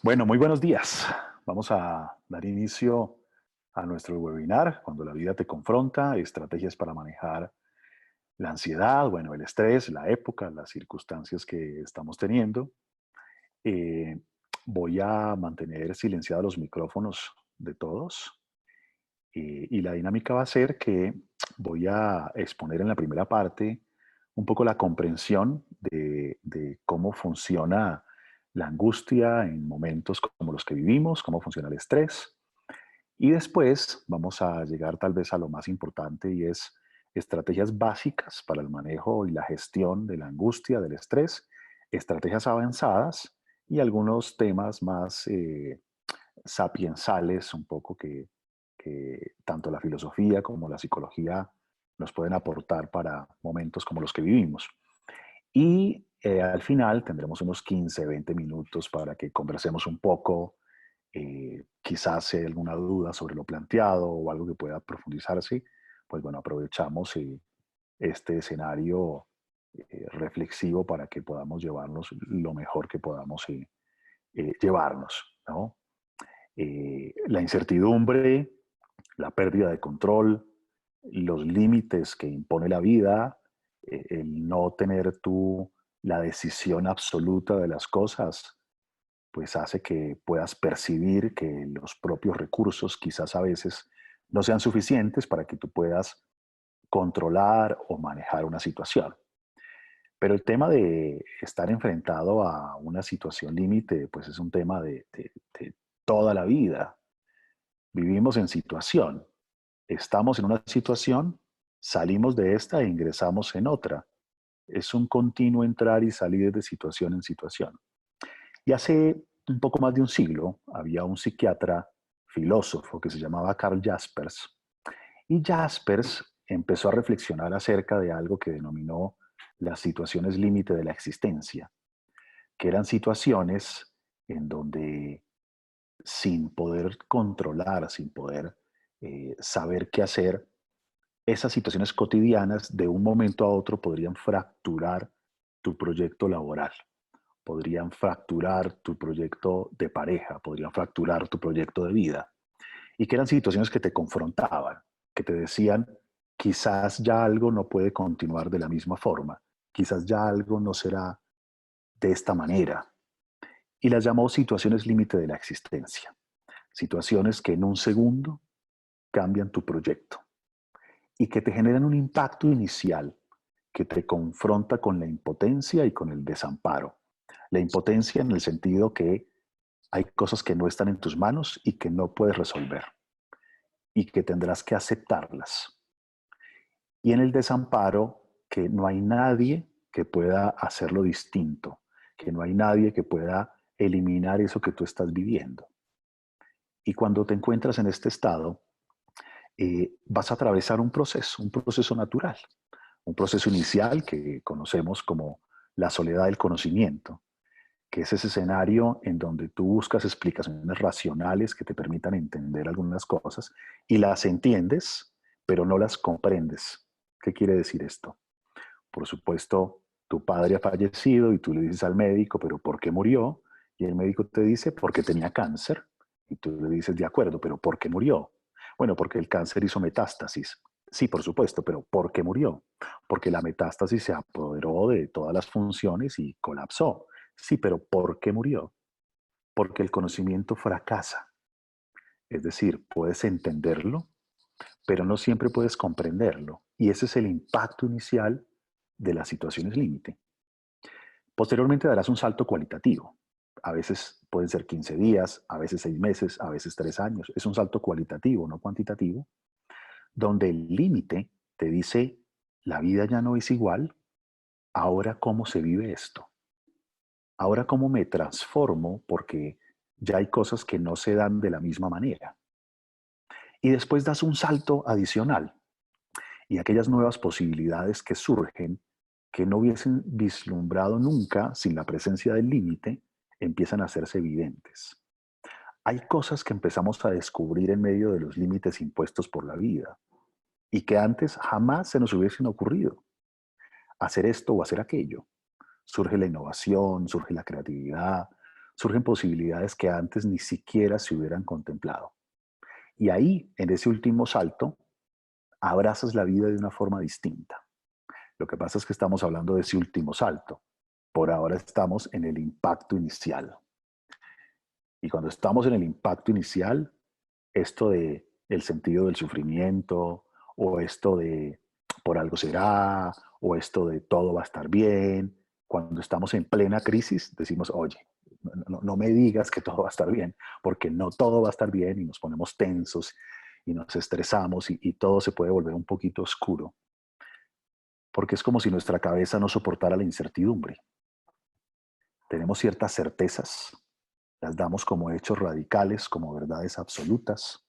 Bueno, muy buenos días. Vamos a dar inicio a nuestro webinar, Cuando la vida te confronta, estrategias para manejar la ansiedad, bueno, el estrés, la época, las circunstancias que estamos teniendo. Eh, Voy a mantener silenciados los micrófonos de todos, y la dinámica va a ser que voy a exponer en la primera parte un poco la comprensión de cómo funciona la angustia en momentos como los que vivimos, cómo funciona el estrés. Y después vamos a llegar tal vez a lo más importante, y es estrategias básicas para el manejo y la gestión de la angustia, del estrés, estrategias avanzadas y algunos temas más sapiensales, un poco que tanto la filosofía como la psicología nos pueden aportar para momentos como los que vivimos. Y al final tendremos unos 15, 20 minutos para que conversemos un poco, quizás si hay alguna duda sobre lo planteado o algo que pueda profundizarse, pues bueno, aprovechamos este escenario reflexivo para que podamos llevarnos lo mejor que podamos llevarnos, ¿no? La incertidumbre, la pérdida de control, los límites que impone la vida, el no tener tú la decisión absoluta de las cosas, pues hace que puedas percibir que los propios recursos quizás a veces no sean suficientes para que tú puedas controlar o manejar una situación. Pero el tema de estar enfrentado a una situación límite, pues es un tema de toda la vida. Vivimos en situación. Estamos en una situación, salimos de esta e ingresamos en otra. Es un continuo entrar y salir de situación en situación. Y hace un poco más de un siglo había un psiquiatra filósofo que se llamaba Karl Jaspers. Y Jaspers empezó a reflexionar acerca de algo que denominó las situaciones límite de la existencia, que eran situaciones en donde, sin poder controlar, sin poder saber qué hacer, esas situaciones cotidianas de un momento a otro podrían fracturar tu proyecto laboral, podrían fracturar tu proyecto de pareja, podrían fracturar tu proyecto de vida. Y que eran situaciones que te confrontaban, que te decían, quizás ya algo no puede continuar de la misma forma, quizás ya algo no será de esta manera. Y las llamó situaciones límite de la existencia, situaciones que en un segundo cambian tu proyecto y que te generan un impacto inicial que te confronta con la impotencia y con el desamparo. La impotencia en el sentido que hay cosas que no están en tus manos y que no puedes resolver y que tendrás que aceptarlas. Y en el desamparo, que no hay nadie que pueda hacerlo distinto, que no hay nadie que pueda eliminar eso que tú estás viviendo. Y cuando te encuentras en este estado, vas a atravesar un proceso natural, un proceso inicial que conocemos como la soledad del conocimiento, que es ese escenario en donde tú buscas explicaciones racionales que te permitan entender algunas cosas y las entiendes, pero no las comprendes. ¿Qué quiere decir esto? Por supuesto, tu padre ha fallecido y tú le dices al médico, pero ¿por qué murió? Y el médico te dice, porque tenía cáncer. Y tú le dices, de acuerdo, pero ¿por qué murió? Bueno, porque el cáncer hizo metástasis. Sí, por supuesto, pero ¿por qué murió? Porque la metástasis se apoderó de todas las funciones y colapsó. Sí, pero ¿por qué murió? Porque el conocimiento fracasa. Es decir, puedes entenderlo, pero no siempre puedes comprenderlo. Y ese es el impacto inicial de las situaciones límite. Posteriormente darás un salto cualitativo. A veces pueden ser 15 días, a veces 6 meses, a veces 3 años. Es un salto cualitativo, no cuantitativo, donde el límite te dice, la vida ya no es igual, ahora cómo se vive esto, ahora cómo me transformo porque ya hay cosas que no se dan de la misma manera. Y después das un salto adicional y aquellas nuevas posibilidades que surgen, que no hubiesen vislumbrado nunca sin la presencia del límite, empiezan a hacerse evidentes. Hay cosas que empezamos a descubrir en medio de los límites impuestos por la vida y que antes jamás se nos hubiesen ocurrido hacer esto o hacer aquello. Surge la innovación, surge la creatividad, surgen posibilidades que antes ni siquiera se hubieran contemplado. Y ahí, en ese último salto, abrazas la vida de una forma distinta. Lo que pasa es que estamos hablando de ese último salto. Por ahora estamos en el impacto inicial. Y cuando estamos en el impacto inicial, esto de el sentido del sufrimiento, o esto de por algo será, o esto de todo va a estar bien, cuando estamos en plena crisis, decimos, oye, no me digas que todo va a estar bien, porque no todo va a estar bien y nos ponemos tensos y nos estresamos y todo se puede volver un poquito oscuro, porque es como si nuestra cabeza no soportara la incertidumbre. Tenemos ciertas certezas, las damos como hechos radicales, como verdades absolutas,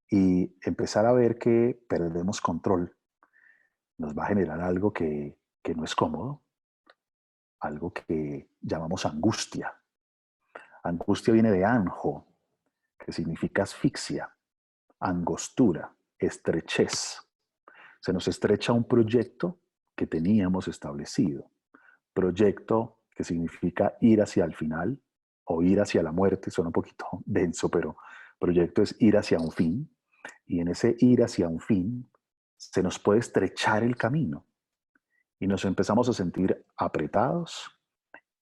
y empezar a ver que perdemos control nos va a generar algo que no es cómodo, algo que llamamos angustia. Angustia viene de anjo, que significa asfixia, angostura, estrechez. Se nos estrecha un proyecto que teníamos establecido. Proyecto que significa ir hacia el final o ir hacia la muerte, suena un poquito denso, pero proyecto es ir hacia un fin. Y en ese ir hacia un fin se nos puede estrechar el camino y nos empezamos a sentir apretados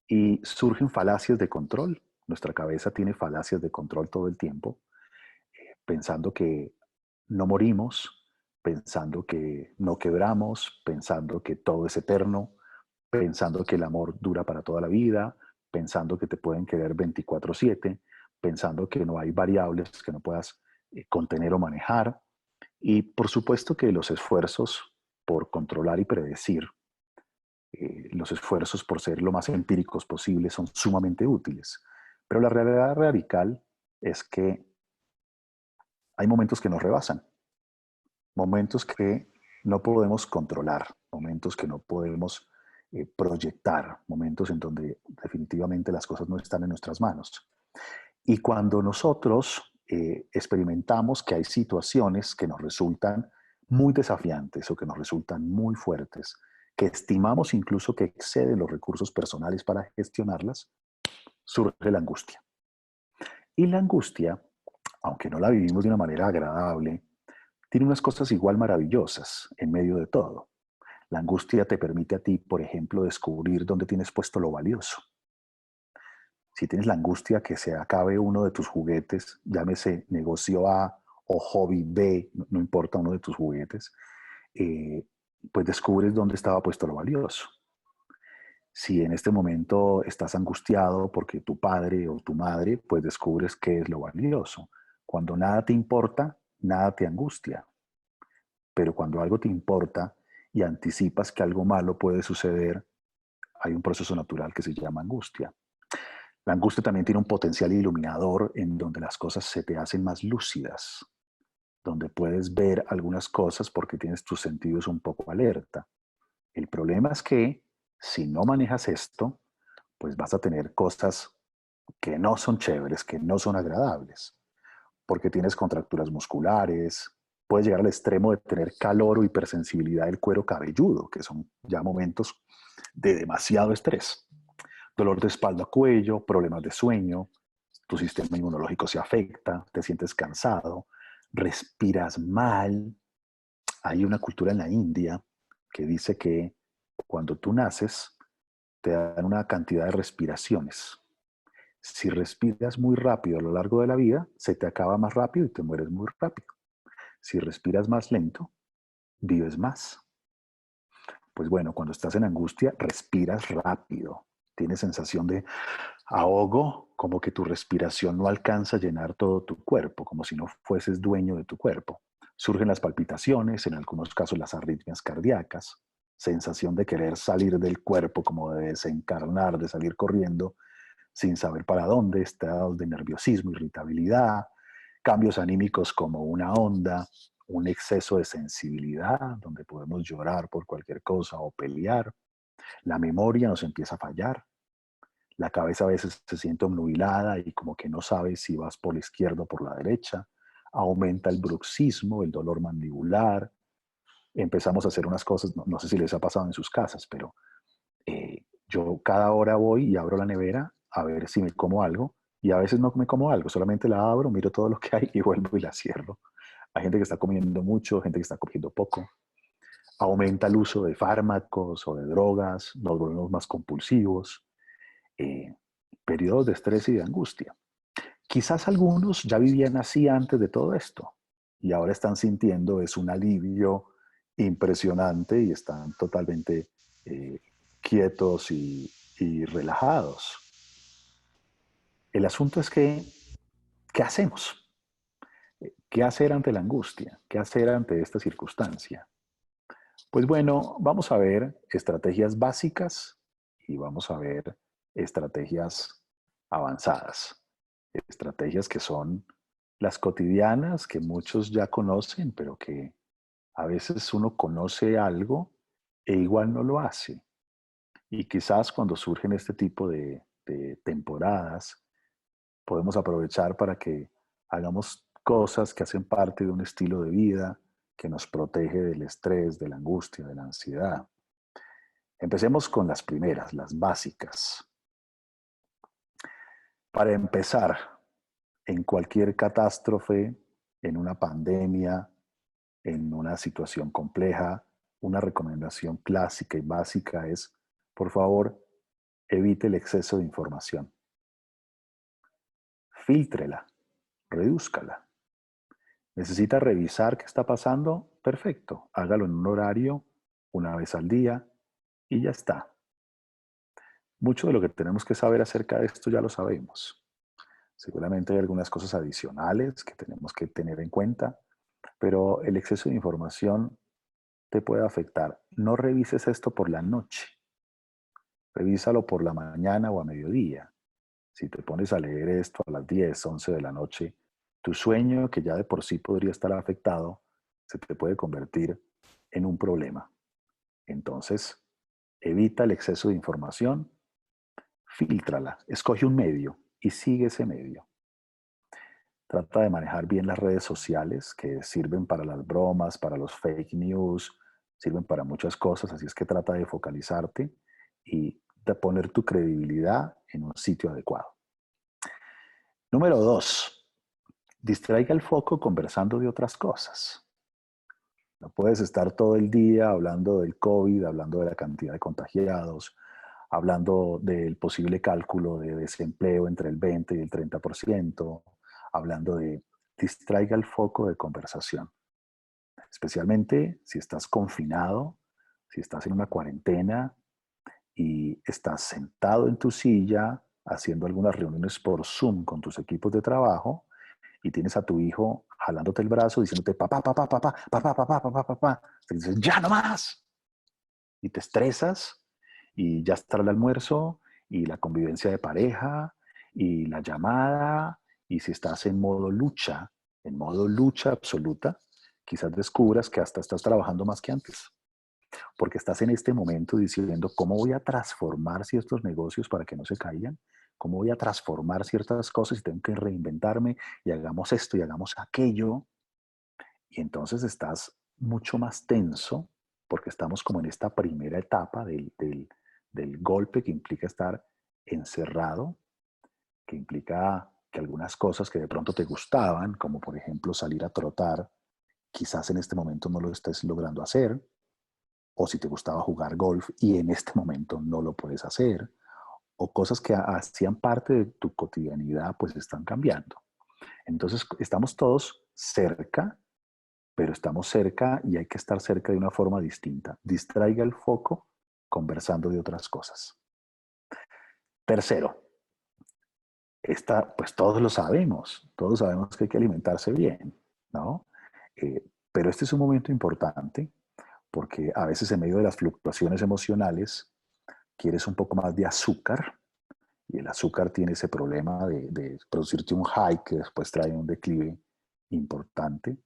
y surgen falacias de control. Nuestra cabeza tiene falacias de control todo el tiempo, pensando que no morimos, pensando que no quebramos, pensando que todo es eterno, pensando que el amor dura para toda la vida, pensando que te pueden querer 24/7, pensando que no hay variables que no puedas contener o manejar. Y por supuesto que los esfuerzos por controlar y predecir, los esfuerzos por ser lo más empíricos posible son sumamente útiles. Pero la realidad radical es que hay momentos que nos rebasan, momentos que no podemos controlar, momentos que no podemos proyectar, momentos en donde definitivamente las cosas no están en nuestras manos. Y cuando nosotros experimentamos que hay situaciones que nos resultan muy desafiantes o que nos resultan muy fuertes, que estimamos incluso que exceden los recursos personales para gestionarlas, surge la angustia. Y la angustia, aunque no la vivimos de una manera agradable, tiene unas cosas igual maravillosas en medio de todo. La angustia te permite a ti, por ejemplo, descubrir dónde tienes puesto lo valioso. Si tienes la angustia que se acabe uno de tus juguetes, llámese negocio A o hobby B, no importa uno de tus juguetes, eh, pues descubres dónde estaba puesto lo valioso. Si en este momento estás angustiado porque tu padre o tu madre, pues descubres qué es lo valioso. Cuando nada te importa, nada te angustia. Pero cuando algo te importa y anticipas que algo malo puede suceder, hay un proceso natural que se llama angustia. La angustia también tiene un potencial iluminador en donde las cosas se te hacen más lúcidas, donde puedes ver algunas cosas porque tienes tus sentidos un poco alerta. El problema es que si no manejas esto, pues vas a tener cosas que no son chéveres, que no son agradables, porque tienes contracturas musculares, puedes llegar al extremo de tener calor o hipersensibilidad del cuero cabelludo, que son ya momentos de demasiado estrés. Dolor de espalda, cuello, problemas de sueño, tu sistema inmunológico se afecta, te sientes cansado, respiras mal. Hay una cultura en la India que dice que cuando tú naces te dan una cantidad de respiraciones. Si respiras muy rápido a lo largo de la vida, se te acaba más rápido y te mueres muy rápido. Si respiras más lento, vives más. Pues bueno, cuando estás en angustia, respiras rápido. Tienes sensación de ahogo, como que tu respiración no alcanza a llenar todo tu cuerpo, como si no fueses dueño de tu cuerpo. Surgen las palpitaciones, en algunos casos las arritmias cardíacas, sensación de querer salir del cuerpo, como de desencarnar, de salir corriendo sin saber para dónde, estados de nerviosismo, irritabilidad, cambios anímicos como una onda, un exceso de sensibilidad, donde podemos llorar por cualquier cosa o pelear. La memoria nos empieza a fallar. La cabeza a veces se siente obnubilada y como que no sabes si vas por la izquierda o por la derecha. Aumenta el bruxismo, el dolor mandibular. Empezamos a hacer unas cosas, no sé si les ha pasado en sus casas, pero yo cada hora voy y abro la nevera a ver si me como algo, y a veces no me como algo, solamente la abro, miro todo lo que hay y vuelvo y la cierro. Hay gente que está comiendo mucho, gente que está comiendo poco. Aumenta el uso de fármacos o de drogas, nos volvemos más compulsivos. eh, Periodos de estrés y de angustia. Quizás algunos ya vivían así antes de todo esto y ahora están sintiendo es un alivio impresionante y están totalmente eh, quietos y relajados. El asunto es que, ¿qué hacemos? ¿Qué hacer ante la angustia? ¿Qué hacer ante esta circunstancia? Pues bueno, vamos a ver estrategias básicas y vamos a ver estrategias avanzadas. Estrategias que son las cotidianas, que muchos ya conocen, pero que a veces uno conoce algo e igual no lo hace. Y quizás cuando surgen este tipo de temporadas, podemos aprovechar para que hagamos cosas que hacen parte de un estilo de vida que nos protege del estrés, de la angustia, de la ansiedad. Empecemos con las primeras, las básicas. Para empezar, en cualquier catástrofe, en una pandemia, en una situación compleja, una recomendación clásica y básica es, por favor, evite el exceso de información. Fíltrela, redúzcala. ¿Necesita revisar qué está pasando? Perfecto, hágalo en un horario, una vez al día y ya está. Mucho de lo que tenemos que saber acerca de esto ya lo sabemos. Seguramente hay algunas cosas adicionales que tenemos que tener en cuenta, pero el exceso de información te puede afectar. No revises esto por la noche, revísalo por la mañana o a mediodía. Si te pones a leer esto a las 10, 11 de la noche, tu sueño, que ya de por sí podría estar afectado, se te puede convertir en un problema. Entonces, evita el exceso de información, fíltrala, escoge un medio y sigue ese medio. Trata de manejar bien las redes sociales que sirven para las bromas, para los fake news, sirven para muchas cosas, así es que trata de focalizarte y de poner tu credibilidad en un sitio adecuado. Número 2, distraiga el foco conversando de otras cosas. No puedes estar todo el día hablando del COVID, hablando de la cantidad de contagiados, hablando del posible cálculo de desempleo entre el 20 y el 30%, hablando de distraiga el foco de conversación. Especialmente si estás confinado, si estás en una cuarentena y estás sentado en tu silla haciendo algunas reuniones por Zoom con tus equipos de trabajo y tienes a tu hijo jalándote el brazo diciéndote papá, papá, papá, papá, papá, papá, papá, te dices ya no más y te estresas y ya está el almuerzo y la convivencia de pareja y la llamada y si estás en modo lucha absoluta, quizás descubras que hasta estás trabajando más que antes, porque estás en este momento diciendo cómo voy a transformar ciertos negocios para que no se caigan, cómo voy a transformar ciertas cosas y tengo que reinventarme y hagamos esto y hagamos aquello. Y entonces estás mucho más tenso porque estamos como en esta primera etapa del golpe que implica estar encerrado, que implica que algunas cosas que de pronto te gustaban, como por ejemplo salir a trotar, quizás en este momento no lo estés logrando hacer, o si te gustaba jugar golf y en este momento no lo puedes hacer, o cosas que hacían parte de tu cotidianidad pues están cambiando. Entonces estamos todos cerca, pero estamos cerca y hay que estar cerca de una forma distinta. Distraiga el foco conversando de otras cosas. Tercero, pues todos sabemos que hay que alimentarse bien, ¿no? Pero este es un momento importante porque a veces en medio de las fluctuaciones emocionales quieres un poco más de azúcar y el azúcar tiene ese problema de producirte un high que después trae un declive importante.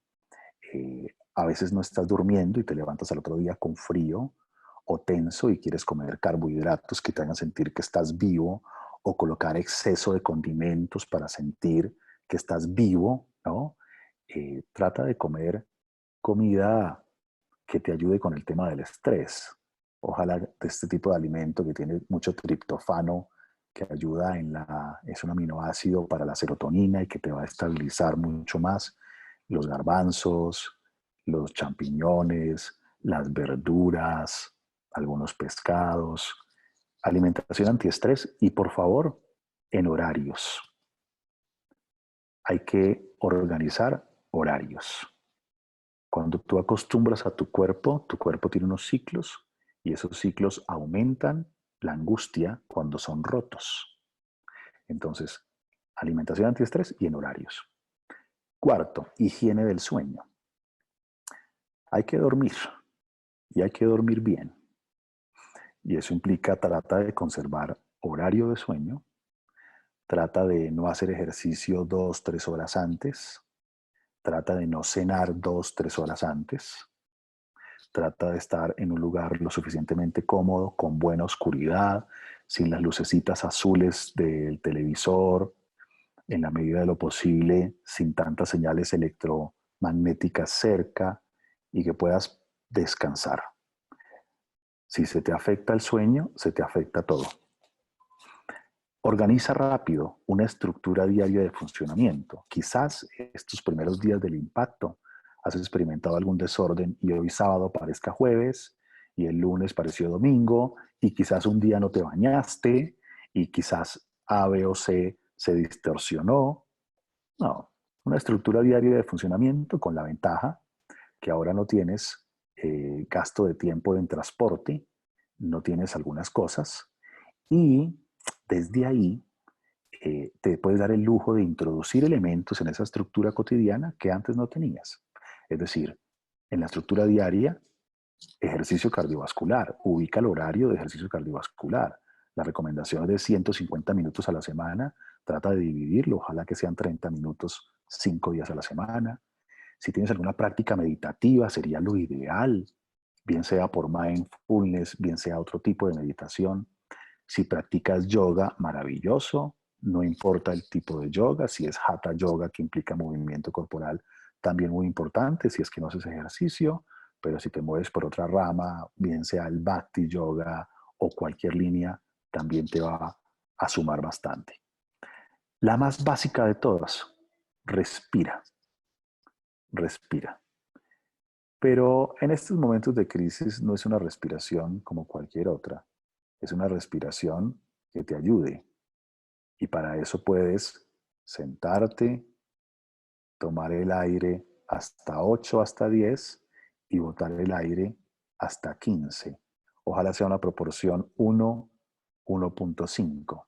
A veces no estás durmiendo y te levantas al otro día con frío o tenso y quieres comer carbohidratos que te hagan sentir que estás vivo o colocar exceso de condimentos para sentir que estás vivo, ¿no? Trata de comer comida que te ayude con el tema del estrés. Ojalá de este tipo de alimento que tiene mucho triptofano que ayuda es un aminoácido para la serotonina y que te va a estabilizar mucho más. Los garbanzos, los champiñones, las verduras, algunos pescados, alimentación antiestrés y por favor, en horarios. Hay que organizar horarios. Cuando tú acostumbras a tu cuerpo tiene unos ciclos y esos ciclos aumentan la angustia cuando son rotos. Entonces, alimentación antiestrés y en horarios. Cuarto, higiene del sueño. Hay que dormir y hay que dormir bien. Y eso implica, trata de conservar horario de sueño, trata de no hacer ejercicio 2, 3 horas antes, trata de no cenar 2, 3 horas antes, trata de estar en un lugar lo suficientemente cómodo, con buena oscuridad, sin las lucecitas azules del televisor, en la medida de lo posible, sin tantas señales electromagnéticas cerca y que puedas descansar. Si se te afecta el sueño, se te afecta todo. Organiza rápido una estructura diaria de funcionamiento. Quizás estos primeros días del impacto has experimentado algún desorden y hoy sábado parezca jueves y el lunes pareció domingo y quizás un día no te bañaste y quizás A, B o C se distorsionó. No, una estructura diaria de funcionamiento con la ventaja que ahora no tienes gasto de tiempo en transporte, no tienes algunas cosas y desde ahí te puedes dar el lujo de introducir elementos en esa estructura cotidiana que antes no tenías. Es decir, en la estructura diaria, ejercicio cardiovascular, ubica el horario de ejercicio cardiovascular. La recomendación es de 150 minutos a la semana, trata de dividirlo, ojalá que sean 30 minutos 5 días a la semana. Si tienes alguna práctica meditativa, sería lo ideal, bien sea por mindfulness, bien sea otro tipo de meditación. Si practicas yoga, maravilloso, no importa el tipo de yoga, si es hatha yoga que implica movimiento corporal, también muy importante, si es que no haces ejercicio, pero si te mueves por otra rama, bien sea el bhakti yoga o cualquier línea, también te va a sumar bastante. La más básica de todas, respira, respira. Pero en estos momentos de crisis no es una respiración como cualquier otra, es una respiración que te ayude. Y para eso puedes sentarte, tomar el aire hasta 8, hasta 10 y botar el aire hasta 15. Ojalá sea una proporción 1, 1.5.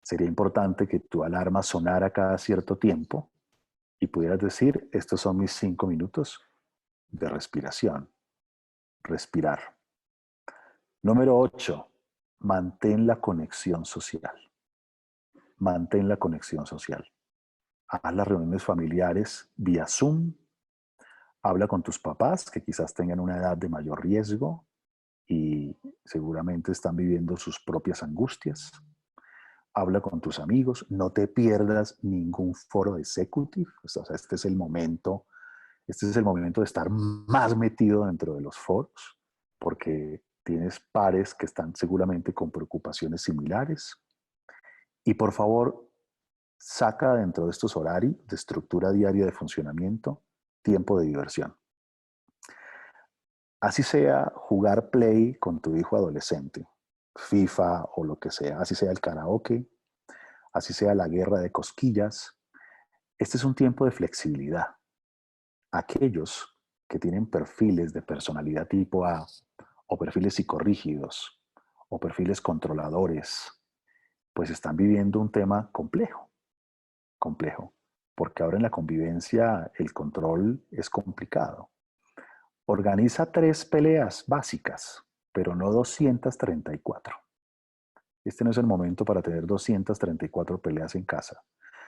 Sería importante que tu alarma sonara cada cierto tiempo y pudieras decir, estos son mis 5 minutos de respiración. Respirar. Número 8. Mantén la conexión social. Mantén la conexión social. Haz las reuniones familiares vía Zoom. Habla con tus papás, que quizás tengan una edad de mayor riesgo y seguramente están viviendo sus propias angustias. Habla con tus amigos. No te pierdas ningún foro de executive. O sea, este es el momento de estar más metido dentro de los foros, porque tienes pares que están seguramente con preocupaciones similares. Y por favor, saca dentro de estos horarios de estructura diaria de funcionamiento tiempo de diversión. Así sea jugar play con tu hijo adolescente, FIFA o lo que sea, así sea el karaoke, así sea la guerra de cosquillas. Este es un tiempo de flexibilidad. Aquellos que tienen perfiles de personalidad tipo A, o perfiles psicorrígidos, o perfiles controladores, pues están viviendo un tema complejo, porque ahora en la convivencia el control es complicado. Organiza 3 peleas básicas, pero no 234. Este no es el momento para tener 234 peleas en casa.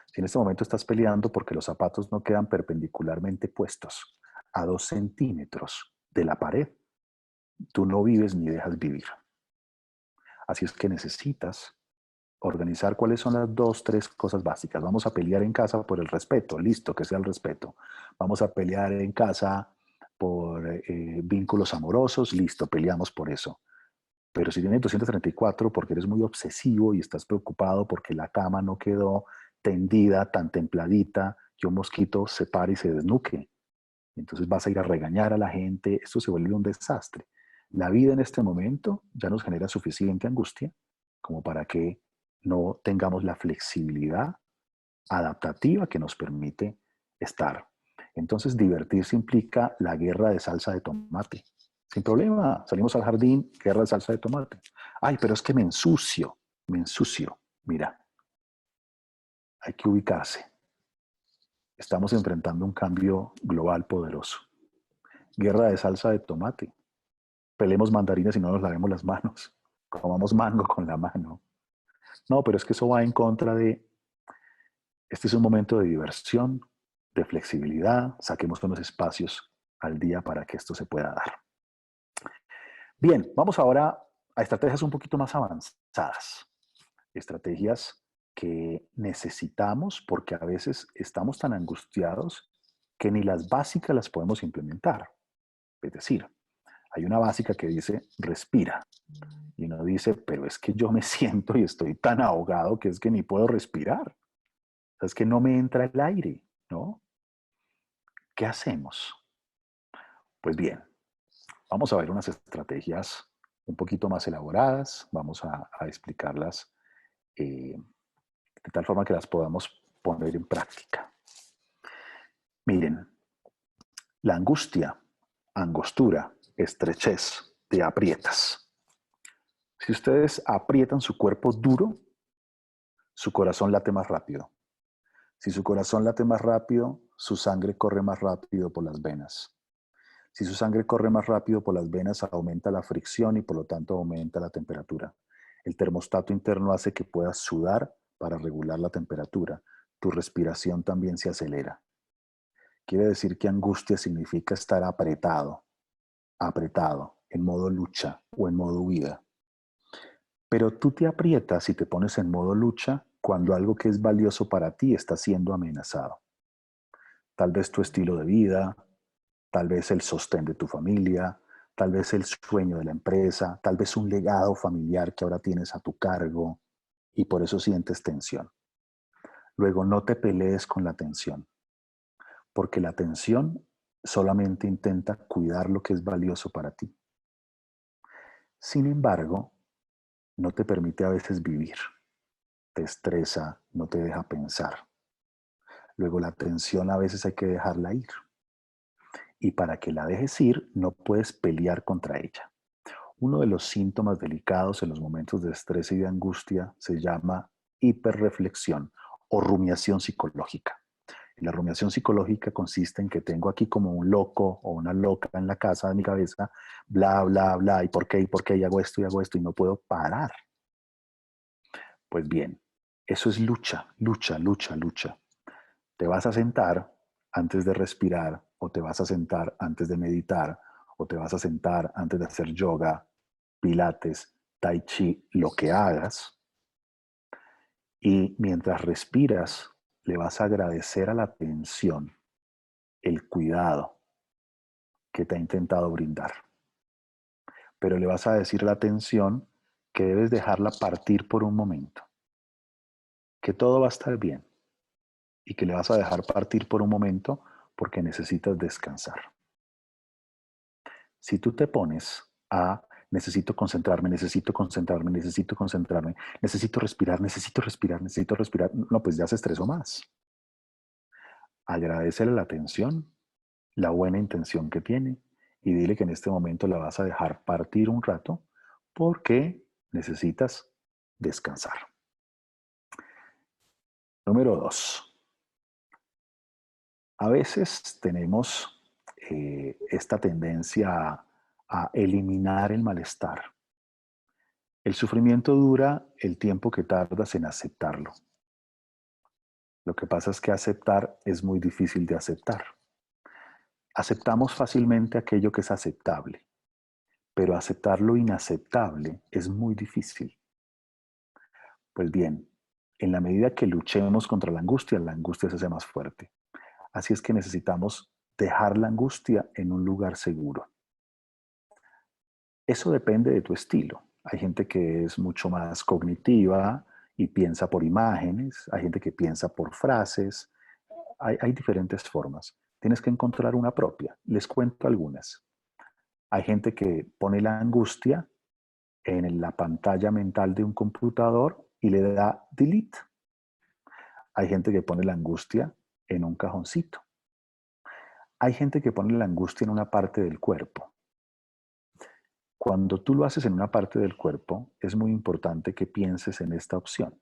Si en este momento estás peleando porque los zapatos no quedan perpendicularmente puestos a 2 centímetros de la pared, tú no vives ni dejas vivir. Así es que necesitas organizar cuáles son las 2, 3 cosas básicas. Vamos a pelear en casa por el respeto, listo, que sea el respeto. Vamos a pelear en casa por vínculos amorosos, listo, peleamos por eso. Pero si tienes 234 porque eres muy obsesivo y estás preocupado porque la cama no quedó tendida, tan templadita, que un mosquito se pare y se desnuque. Entonces vas a ir a regañar a la gente, esto se vuelve un desastre. La vida en este momento ya nos genera suficiente angustia como para que no tengamos la flexibilidad adaptativa que nos permite estar. Entonces, divertirse implica la guerra de salsa de tomate. Sin problema, salimos al jardín, guerra de salsa de tomate. Ay, pero es que me ensucio, me ensucio. Mira, hay que ubicarse. Estamos enfrentando un cambio global poderoso. Guerra de salsa de tomate. Pelemos mandarines y no nos lavemos las manos. Comamos mango con la mano. No, pero es que eso va en contra de, este es un momento de diversión, de flexibilidad, saquemos unos espacios al día para que esto se pueda dar. Bien, vamos ahora a estrategias un poquito más avanzadas. Estrategias que necesitamos porque a veces estamos tan angustiados que ni las básicas las podemos implementar. Es decir, hay una básica que dice respira y uno dice, pero es que yo me siento y estoy tan ahogado que es que ni puedo respirar. O sea, es que no me entra el aire, ¿no? ¿Qué hacemos? Pues bien, vamos a ver unas estrategias un poquito más elaboradas, vamos a explicarlas de tal forma que las podamos poner en práctica. Miren, la angustia, angostura, estrechez, te aprietas. Si ustedes aprietan su cuerpo duro, su corazón late más rápido. Si su corazón late más rápido, su sangre corre más rápido por las venas. Si su sangre corre más rápido por las venas, aumenta la fricción y por lo tanto aumenta la temperatura. El termostato interno hace que puedas sudar para regular la temperatura. Tu respiración también se acelera. Quiere decir que angustia significa estar apretado, apretado, en modo lucha o en modo huida. Pero tú te aprietas y te pones en modo lucha cuando algo que es valioso para ti está siendo amenazado. Tal vez tu estilo de vida, tal vez el sostén de tu familia, tal vez el sueño de la empresa, tal vez un legado familiar que ahora tienes a tu cargo y por eso sientes tensión. Luego no te pelees con la tensión, porque la tensión solamente intenta cuidar lo que es valioso para ti. Sin embargo, no te permite a veces vivir, te estresa, no te deja pensar. Luego la tensión a veces hay que dejarla ir. Y para que la dejes ir, no puedes pelear contra ella. Uno de los síntomas delicados en los momentos de estrés y de angustia se llama hiperreflexión o rumiación psicológica. Y la rumiación psicológica consiste en que tengo aquí como un loco o una loca en la casa de mi cabeza, bla, bla, bla, y por qué, y hago esto, y no puedo parar. Pues bien, eso es lucha, lucha, lucha, lucha. Te vas a sentar antes de respirar, o te vas a sentar antes de meditar, o te vas a sentar antes de hacer yoga, pilates, tai chi, lo que hagas. Y mientras respiras, le vas a agradecer a la tensión el cuidado que te ha intentado brindar. Pero le vas a decir a la tensión que debes dejarla partir por un momento, que todo va a estar bien y que le vas a dejar partir por un momento porque necesitas descansar. Si tú te pones a necesito concentrarme, necesito concentrarme, necesito concentrarme, necesito respirar, necesito respirar, necesito respirar, no, pues ya se estresó más. Agradecele la atención, la buena intención que tiene y dile que en este momento la vas a dejar partir un rato porque necesitas descansar. Número 2. A veces tenemos esta tendencia a eliminar el malestar. El sufrimiento dura el tiempo que tardas en aceptarlo. Lo que pasa es que aceptar es muy difícil de aceptar. Aceptamos fácilmente aquello que es aceptable, pero aceptar lo inaceptable es muy difícil. Pues bien, en la medida que luchemos contra la angustia se hace más fuerte. Así es que necesitamos dejar la angustia en un lugar seguro. Eso depende de tu estilo. hay gente que es mucho más cognitiva y piensa por imágenes, hay gente que piensa por frases, hay diferentes formas. Tienes que encontrar una propia. Les cuento algunas. Hay gente que pone la angustia en la pantalla mental de un computador y le da delete. Hay gente que pone la angustia en un cajoncito. Hay gente que pone la angustia en una parte del cuerpo. Cuando tú lo haces en una parte del cuerpo, es muy importante que pienses en esta opción.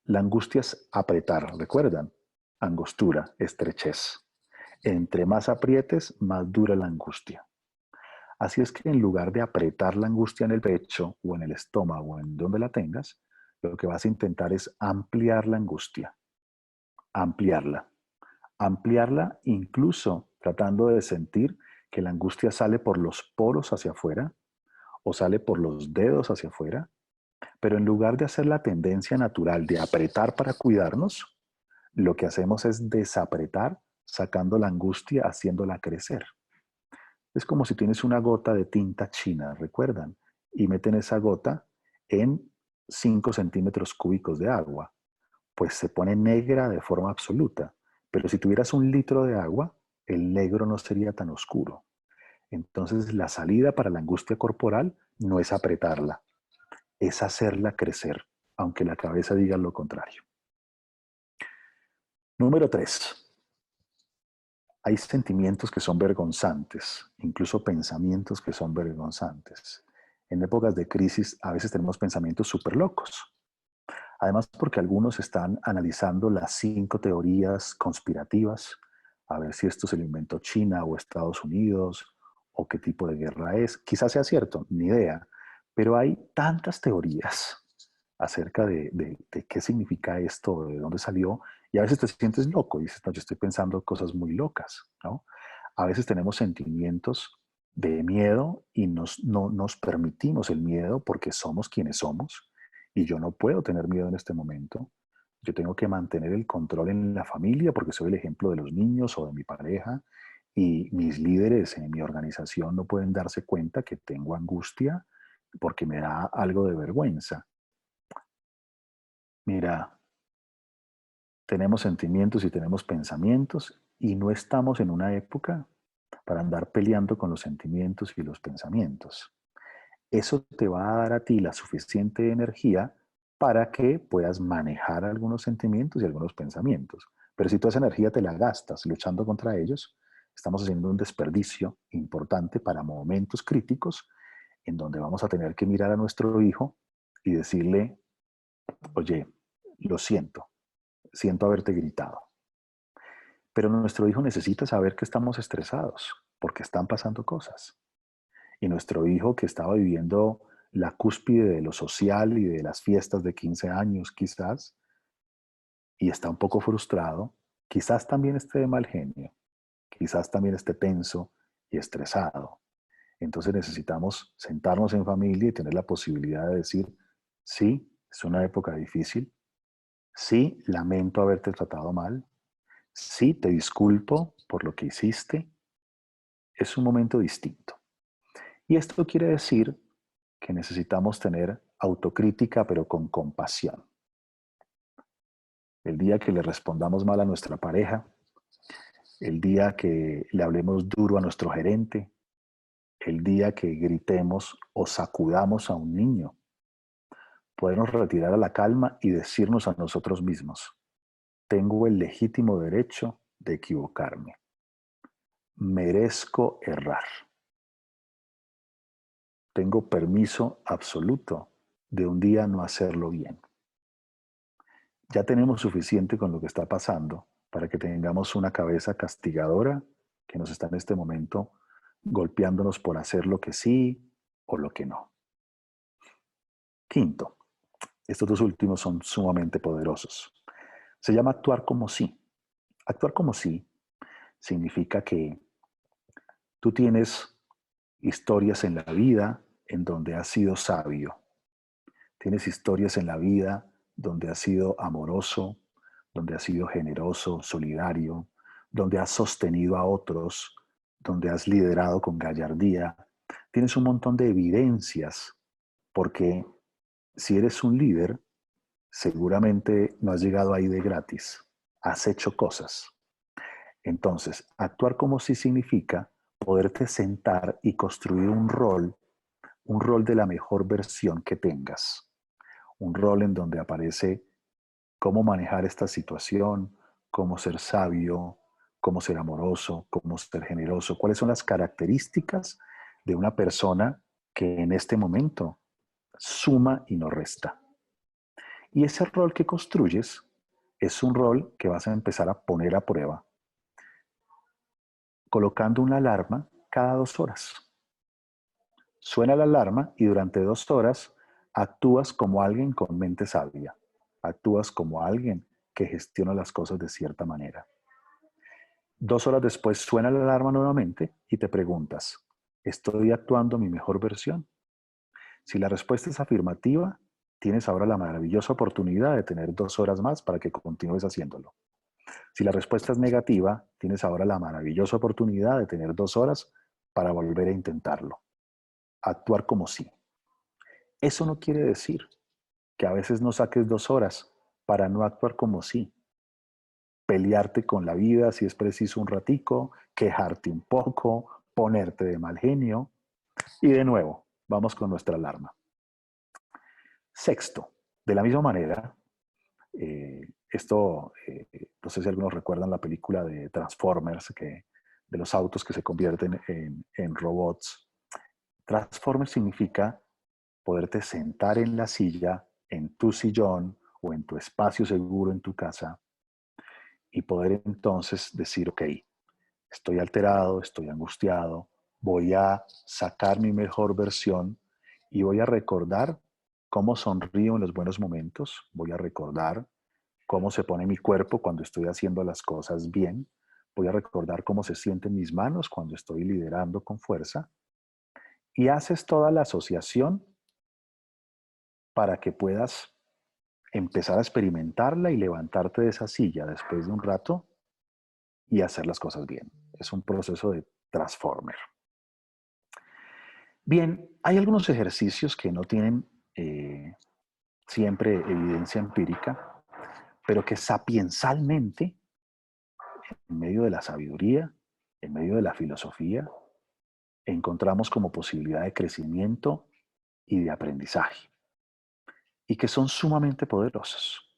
La angustia es apretar, ¿recuerdan? Angostura, estrechez. Entre más aprietes, más dura la angustia. Así es que en lugar de apretar la angustia en el pecho o en el estómago o en donde la tengas, lo que vas a intentar es ampliar la angustia, ampliarla, ampliarla incluso tratando de sentir que la angustia sale por los poros hacia afuera o sale por los dedos hacia afuera, pero en lugar de hacer la tendencia natural de apretar para cuidarnos, lo que hacemos es desapretar, sacando la angustia, haciéndola crecer. Es como si tienes una gota de tinta china, ¿recuerdan? Y meten esa gota en 5 centímetros cúbicos de agua. Pues se pone negra de forma absoluta. Pero si tuvieras 1 litro de agua, el negro no sería tan oscuro. Entonces la salida para la angustia corporal no es apretarla, es hacerla crecer, aunque la cabeza diga lo contrario. Número 3. Hay sentimientos que son vergonzantes, incluso pensamientos que son vergonzantes. En épocas de crisis a veces tenemos pensamientos súper locos. Además porque algunos están analizando las 5 teorías conspirativas, a ver si esto se lo inventó China o Estados Unidos, o qué tipo de guerra es. Quizás sea cierto, ni idea, pero hay tantas teorías acerca de qué significa esto, de dónde salió, y a veces te sientes loco y dices, no, yo estoy pensando cosas muy locas, ¿no? A veces tenemos sentimientos de miedo y no nos permitimos el miedo porque somos quienes somos y yo no puedo tener miedo en este momento. Yo tengo que mantener el control en la familia porque soy el ejemplo de los niños o de mi pareja y mis líderes en mi organización no pueden darse cuenta que tengo angustia porque me da algo de vergüenza. Mira, tenemos sentimientos y tenemos pensamientos y no estamos en una época para andar peleando con los sentimientos y los pensamientos. Eso te va a dar a ti la suficiente energía para que puedas manejar algunos sentimientos y algunos pensamientos. Pero si toda esa energía te la gastas luchando contra ellos, estamos haciendo un desperdicio importante para momentos críticos en donde vamos a tener que mirar a nuestro hijo y decirle, oye, lo siento haberte gritado. Pero nuestro hijo necesita saber que estamos estresados porque están pasando cosas. Y nuestro hijo que estaba viviendo la cúspide de lo social y de las fiestas de 15 años quizás, y está un poco frustrado, quizás también esté de mal genio, quizás también esté tenso y estresado. Entonces necesitamos sentarnos en familia y tener la posibilidad de decir, sí, es una época difícil, sí, lamento haberte tratado mal, sí, te disculpo por lo que hiciste, es un momento distinto. Y esto quiere decir que necesitamos tener autocrítica, pero con compasión. El día que le respondamos mal a nuestra pareja, el día que le hablemos duro a nuestro gerente, el día que gritemos o sacudamos a un niño, podemos retirar a la calma y decirnos a nosotros mismos, tengo el legítimo derecho de equivocarme, merezco errar, tengo permiso absoluto de un día no hacerlo bien. Ya tenemos suficiente con lo que está pasando para que tengamos una cabeza castigadora que nos está en este momento golpeándonos por hacer lo que sí o lo que no. Quinto, estos 2 últimos son sumamente poderosos. Se llama actuar como sí. Actuar como sí significa que tú tienes historias en la vida en donde has sido sabio. Tienes historias en la vida donde has sido amoroso, donde has sido generoso, solidario, donde has sostenido a otros, donde has liderado con gallardía. Tienes un montón de evidencias porque si eres un líder, seguramente no has llegado ahí de gratis. Has hecho cosas. Entonces, actuar como sí significa poderte sentar y construir un rol de la mejor versión que tengas. Un rol en donde aparece cómo manejar esta situación, cómo ser sabio, cómo ser amoroso, cómo ser generoso, cuáles son las características de una persona que en este momento suma y no resta. Y ese rol que construyes es un rol que vas a empezar a poner a prueba, colocando una alarma cada 2 horas. Suena la alarma y durante 2 horas actúas como alguien con mente sabia, actúas como alguien que gestiona las cosas de cierta manera. 2 horas después suena la alarma nuevamente y te preguntas, ¿estoy actuando mi mejor versión? Si la respuesta es afirmativa, tienes ahora la maravillosa oportunidad de tener 2 horas más para que continúes haciéndolo. Si la respuesta es negativa, tienes ahora la maravillosa oportunidad de tener 2 horas para volver a intentarlo. Actuar como sí. Eso no quiere decir que a veces no saques 2 horas para no actuar como sí. Pelearte con la vida si es preciso un ratico, quejarte un poco, ponerte de mal genio. Y de nuevo, vamos con nuestra alarma. Sexto, de la misma manera, no sé si algunos recuerdan la película de Transformers, de los autos que se convierten en robots. Transformers significa poderte sentar en la silla, en tu sillón o en tu espacio seguro en tu casa y poder entonces decir, ok, estoy alterado, estoy angustiado, voy a sacar mi mejor versión y voy a recordar cómo sonrío en los buenos momentos, voy a recordar cómo se pone mi cuerpo cuando estoy haciendo las cosas bien, voy a recordar cómo se sienten mis manos cuando estoy liderando con fuerza y haces toda la asociación para que puedas empezar a experimentarla y levantarte de esa silla después de un rato y hacer las cosas bien. Es un proceso de transformer. Bien, hay algunos ejercicios que no tienen siempre evidencia empírica, pero que sapiensalmente, en medio de la sabiduría, en medio de la filosofía, encontramos como posibilidad de crecimiento y de aprendizaje, y que son sumamente poderosos.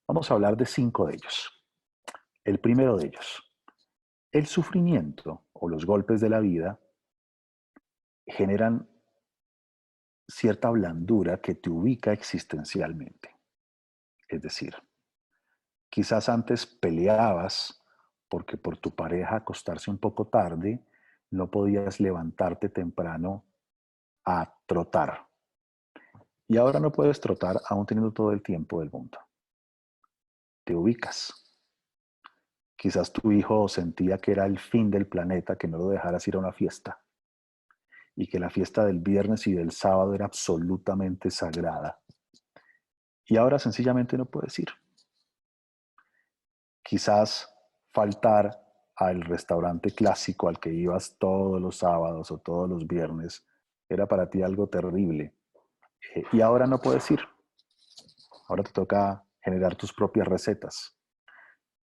Vamos a hablar de 5 de ellos. El primero de ellos, el sufrimiento o los golpes de la vida generan cierta blandura que te ubica existencialmente. Es decir, quizás antes peleabas porque por tu pareja acostarse un poco tarde no podías levantarte temprano a trotar. Y ahora no puedes trotar aún teniendo todo el tiempo del mundo. Te ubicas. Quizás tu hijo sentía que era el fin del planeta que no lo dejaras ir a una fiesta y que la fiesta del viernes y del sábado era absolutamente sagrada. Y ahora sencillamente no puedes ir. Quizás faltar al restaurante clásico al que ibas todos los sábados o todos los viernes era para ti algo terrible. Y ahora no puedes ir. Ahora te toca generar tus propias recetas.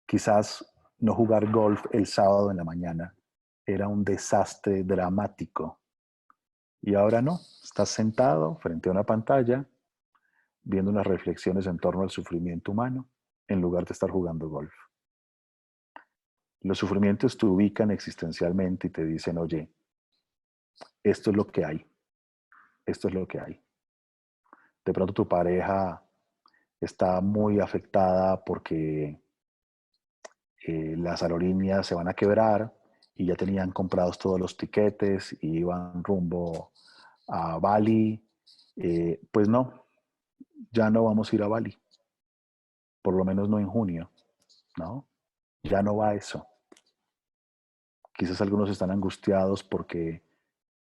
Quizás no jugar golf el sábado en la mañana era un desastre dramático. Y ahora no. Estás sentado frente a una pantalla viendo unas reflexiones en torno al sufrimiento humano en lugar de estar jugando golf. Los sufrimientos te ubican existencialmente y te dicen, oye, esto es lo que hay, esto es lo que hay. De pronto tu pareja está muy afectada porque las aerolíneas se van a quebrar y ya tenían comprados todos los tiquetes y iban rumbo a Bali. Pues no, ya no vamos a ir a Bali, por lo menos no en junio, ¿no? Ya no va eso. Quizás algunos están angustiados porque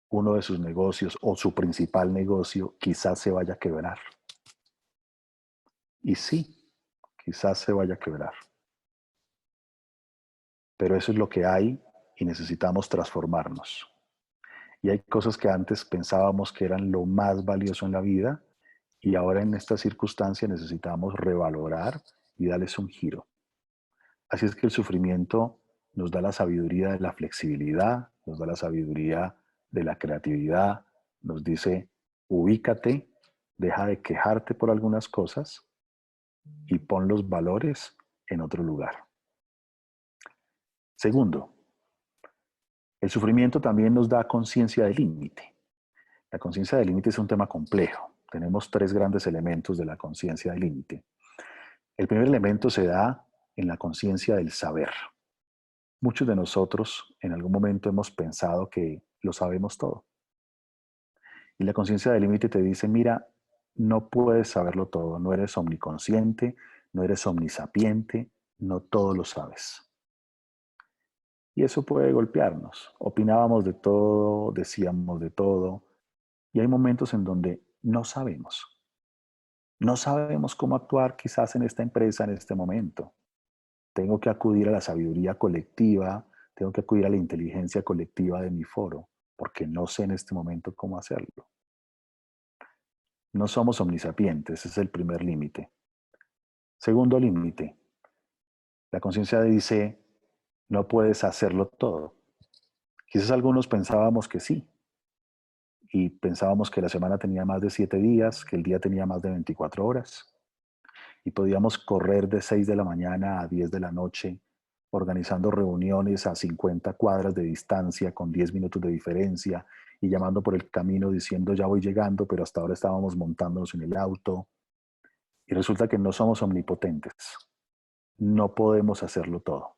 uno de sus negocios o su principal negocio quizás se vaya a quebrar. Y sí, quizás se vaya a quebrar. Pero eso es lo que hay y necesitamos transformarnos. Y hay cosas que antes pensábamos que eran lo más valioso en la vida y ahora en esta circunstancia necesitamos revalorar y darles un giro. Así es que el sufrimiento nos da la sabiduría de la flexibilidad, nos da la sabiduría de la creatividad, nos dice, ubícate, deja de quejarte por algunas cosas y pon los valores en otro lugar. Segundo, el sufrimiento también nos da conciencia del límite. La conciencia del límite es un tema complejo. Tenemos tres grandes elementos de la conciencia del límite. El primer elemento se da en la conciencia del saber. Muchos de nosotros en algún momento hemos pensado que lo sabemos todo. Y la conciencia del límite te dice, mira, no puedes saberlo todo, no eres omniconsciente, no eres omnisapiente, no todo lo sabes. Y eso puede golpearnos. Opinábamos de todo, decíamos de todo, y hay momentos en donde no sabemos. No sabemos cómo actuar quizás en esta empresa en este momento. Tengo que acudir a la sabiduría colectiva, tengo que acudir a la inteligencia colectiva de mi foro, porque no sé en este momento cómo hacerlo. No somos omnisapientes, ese es el primer límite. Segundo límite, la conciencia dice, no puedes hacerlo todo. Quizás algunos pensábamos que sí, y pensábamos que la semana tenía más de 7 días, que el día tenía más de 24 horas, y podíamos correr de 6 de la mañana a 10 de la noche, organizando reuniones a 50 cuadras de distancia con 10 minutos de diferencia y llamando por el camino diciendo ya voy llegando, pero hasta ahora estábamos montándonos en el auto. Y resulta que no somos omnipotentes. No podemos hacerlo todo.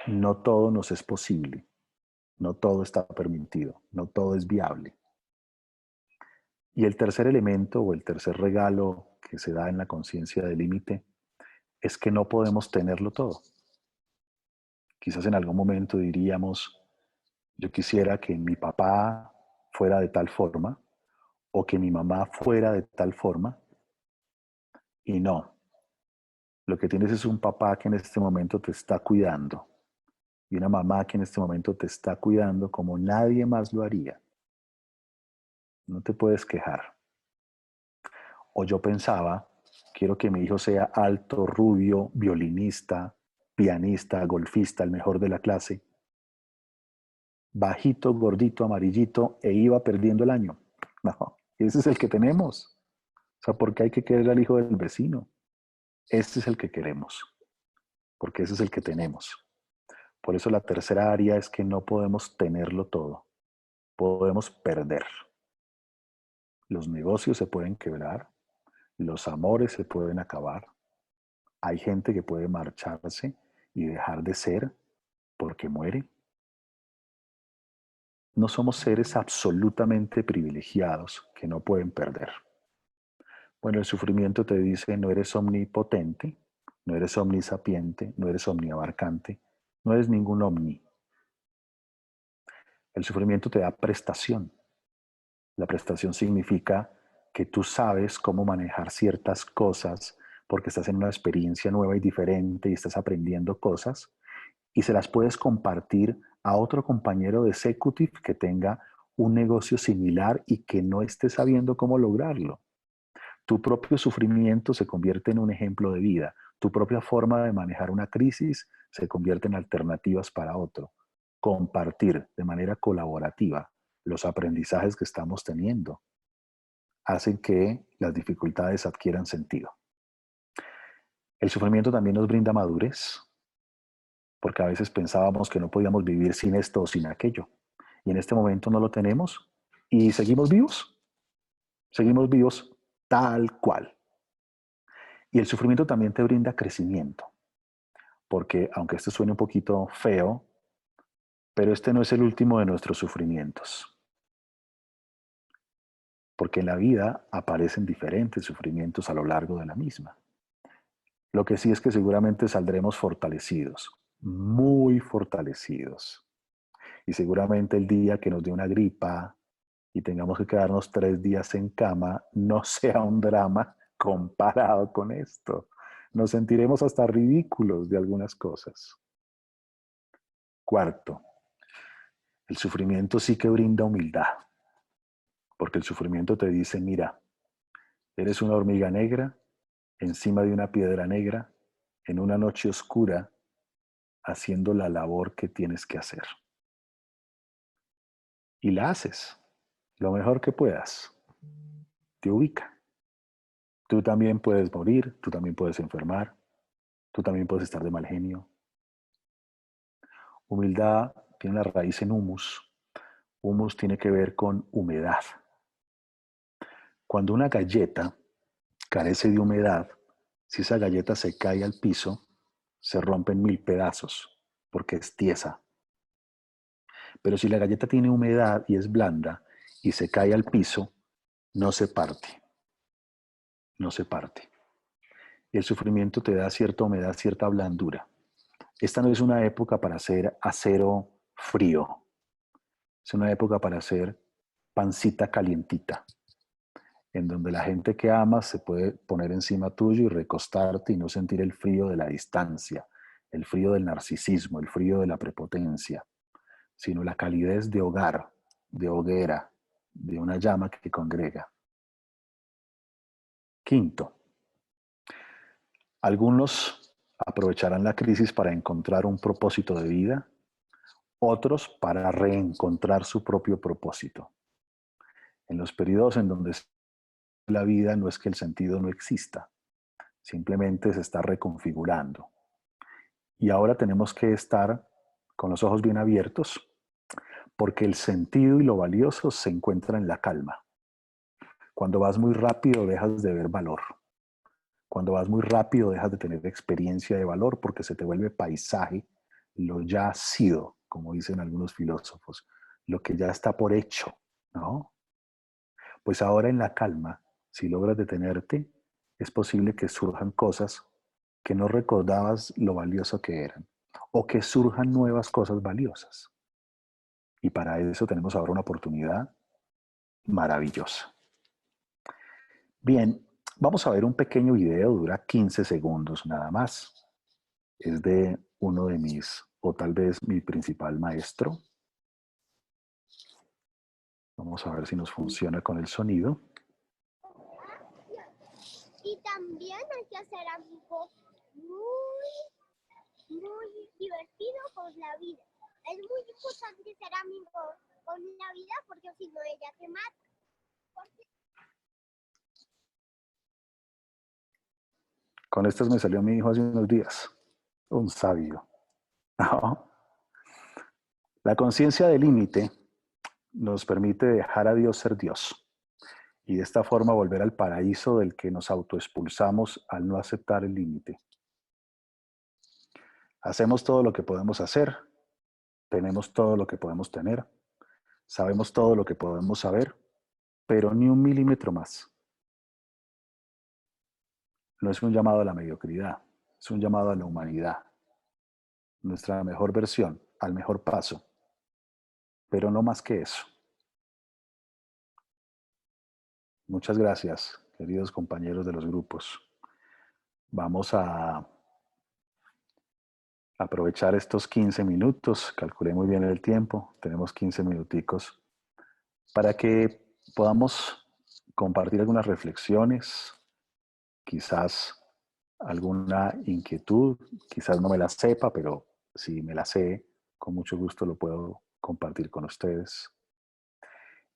No todo nos es posible. No todo está permitido. No todo es viable. Y el tercer elemento o el tercer regalo que se da en la conciencia del límite es que no podemos tenerlo todo. Quizás en algún momento diríamos, yo quisiera que mi papá fuera de tal forma o que mi mamá fuera de tal forma y no. Lo que tienes es un papá que en este momento te está cuidando y una mamá que en este momento te está cuidando como nadie más lo haría. No te puedes quejar. O yo pensaba, quiero que mi hijo sea alto, rubio, violinista, pianista, golfista, el mejor de la clase, bajito, gordito, amarillito, e iba perdiendo el año. No, ese es el que tenemos. O sea, ¿por qué hay que querer al hijo del vecino? Este es el que queremos, porque ese es el que tenemos. Por eso la tercera área es que no podemos tenerlo todo, podemos perder. Los negocios se pueden quebrar, los amores se pueden acabar, hay gente que puede marcharse y dejar de ser porque muere. No somos seres absolutamente privilegiados que no pueden perder. Bueno, el sufrimiento te dice no eres omnipotente, no eres omnisapiente, no eres omniabarcante, no eres ningún omni. El sufrimiento te da prestación. La prestación significa que tú sabes cómo manejar ciertas cosas porque estás en una experiencia nueva y diferente y estás aprendiendo cosas y se las puedes compartir a otro compañero de executive que tenga un negocio similar y que no esté sabiendo cómo lograrlo. Tu propio sufrimiento se convierte en un ejemplo de vida. Tu propia forma de manejar una crisis se convierte en alternativas para otro. Compartir de manera colaborativa los aprendizajes que estamos teniendo hacen que las dificultades adquieran sentido. El sufrimiento también nos brinda madurez, porque a veces pensábamos que no podíamos vivir sin esto o sin aquello. Y en este momento no lo tenemos y seguimos vivos. Seguimos vivos tal cual. Y el sufrimiento también te brinda crecimiento, porque aunque esto suene un poquito feo, pero este no es el último de nuestros sufrimientos, porque en la vida aparecen diferentes sufrimientos a lo largo de la misma. Lo que sí es que seguramente saldremos fortalecidos, muy fortalecidos. Y seguramente el día que nos dé una gripa y tengamos que quedarnos 3 días en cama, no sea un drama comparado con esto. Nos sentiremos hasta ridículos de algunas cosas. Cuarto, El sufrimiento sí que brinda humildad, porque el sufrimiento te dice, mira, eres una hormiga negra encima de una piedra negra en una noche oscura haciendo la labor que tienes que hacer. Y la haces lo mejor que puedas. Te ubica. Tú también puedes morir, tú también puedes enfermar, tú también puedes estar de mal genio. Humildad tiene una raíz en humus. Humus tiene que ver con humedad. Cuando una galleta carece de humedad, si esa galleta se cae al piso, se rompe en mil pedazos porque es tiesa. Pero si la galleta tiene humedad y es blanda y se cae al piso, no se parte, no se parte. El sufrimiento te da cierta humedad, cierta blandura. Esta no es una época para hacer acero frío, es una época para hacer pancita calientita, en donde la gente que amas se puede poner encima tuyo y recostarte y no sentir el frío de la distancia, el frío del narcisismo, el frío de la prepotencia, sino la calidez de hogar, de hoguera, de una llama que congrega. Quinto, algunos aprovecharán la crisis para encontrar un propósito de vida, otros para reencontrar su propio propósito. En los periodos en donde la vida no es que el sentido no exista, simplemente se está reconfigurando. Y ahora tenemos que estar con los ojos bien abiertos porque el sentido y lo valioso se encuentran en la calma. Cuando vas muy rápido dejas de ver valor. Cuando vas muy rápido dejas de tener experiencia de valor porque se te vuelve paisaje lo ya sido, como dicen algunos filósofos, lo que ya está por hecho, ¿no? Pues ahora en la calma, si logras detenerte, es posible que surjan cosas que no recordabas lo valioso que eran, o que surjan nuevas cosas valiosas. Y para eso tenemos ahora una oportunidad maravillosa. Bien, vamos a ver un pequeño video, dura 15 segundos nada más. Es de uno de mis, o tal vez mi principal maestro. Vamos a ver si nos funciona con el sonido. Y también hay que hacer algo muy divertido con la vida. Es muy importante ser amigo con la vida porque si no ella te mata. Con estas me salió mi hijo hace unos días. Un sabio. ¿No? La conciencia del límite nos permite dejar a Dios ser Dios y de esta forma volver al paraíso del que nos autoexpulsamos al no aceptar el límite. Hacemos todo lo que podemos hacer, tenemos todo lo que podemos tener, sabemos todo lo que podemos saber, pero ni un milímetro más. No es un llamado a la mediocridad, es un llamado a la humanidad, nuestra mejor versión, al mejor paso, pero no más que eso. Muchas gracias, queridos compañeros de los grupos. Vamos a aprovechar estos 15 minutos, calculé muy bien el tiempo, tenemos 15 minuticos, para que podamos compartir algunas reflexiones, quizás alguna inquietud, quizás no me la sepa, pero si me la sé, con mucho gusto lo puedo compartir con ustedes.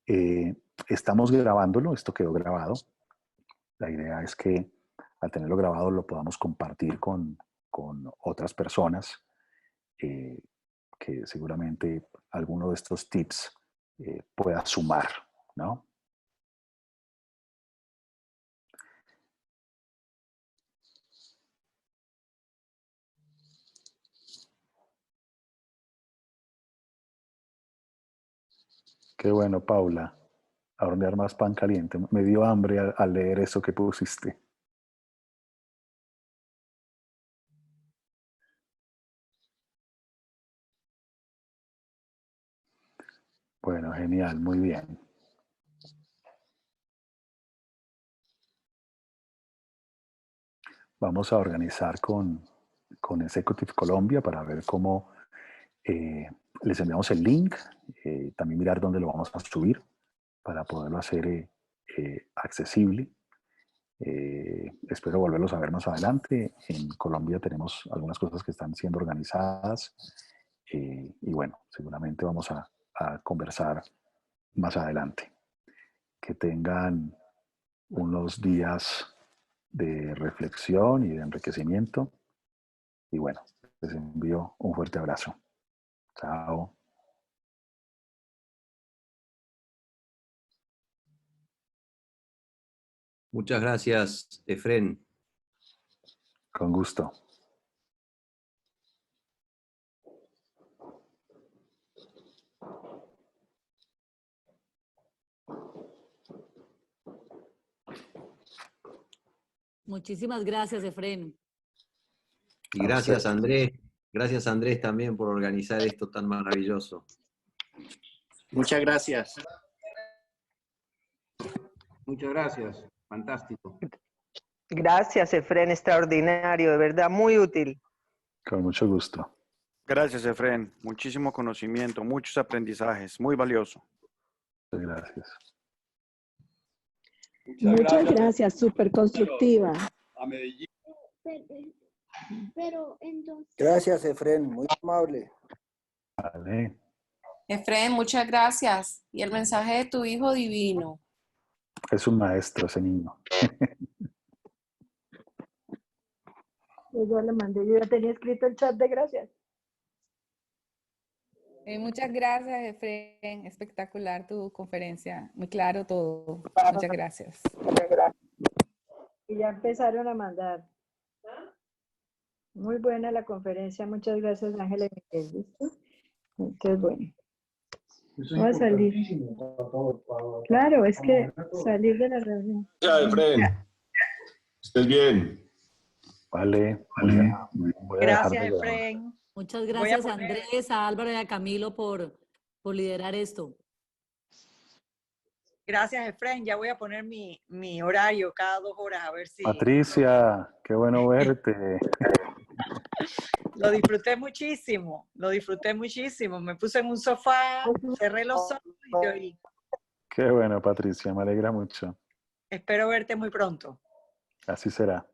Eh, Estamos grabándolo, esto quedó grabado. La idea es que al tenerlo grabado lo podamos compartir con otras personas eh, que seguramente alguno de estos tips pueda sumar, ¿no? Qué bueno, Paula. A hornear más pan caliente. Me dio hambre al leer eso que pusiste. Bueno, genial, muy bien. Vamos a organizar con Executive Colombia para ver cómo les enviamos el link, también mirar dónde lo vamos a subir para poderlo hacer accesible. Espero volverlos a ver más adelante. En Colombia tenemos algunas cosas que están siendo organizadas y bueno, seguramente vamos a conversar más adelante. Que tengan unos días de reflexión y de enriquecimiento. Y bueno, les envío un fuerte abrazo. Chao. Muchas gracias, Efren. Con gusto. Muchísimas gracias, Efren. Y gracias, Andrés. Gracias, Andrés, también por organizar esto tan maravilloso. Muchas gracias. Muchas gracias. Fantástico. Gracias, Efren, extraordinario, de verdad, muy útil. Con mucho gusto. Gracias, Efren. Muchísimo conocimiento, muchos aprendizajes, muy valioso. Muchas gracias. Muchas gracias, súper constructiva. A Medellín. Pero entonces... Gracias, Efren. Muy amable. Vale. Efren, muchas gracias. Y el mensaje de tu hijo divino. Es un maestro ese niño. Yo ya le mandé, yo ya tenía escrito el chat de gracias. Muchas gracias, Efren. Espectacular tu conferencia. Muy claro todo. Muchas gracias. Y ya empezaron a mandar. Muy buena la conferencia. Muchas gracias, Ángela y Miguel. ¿Listo? Entonces, bueno. Voy a salir. Claro, es que salir de la reunión. Ya, Efren. Estés bien. Vale. Gracias, Efren. Muchas gracias, Andrés, a Álvaro y a Camilo por liderar esto. Gracias, Efren. Ya voy a poner mi horario cada 2 horas a ver si... Patricia, qué bueno verte. Lo disfruté muchísimo, lo disfruté muchísimo. Me puse en un sofá, cerré los ojos y te oí. Qué bueno, Patricia, me alegra mucho. Espero verte muy pronto. Así será.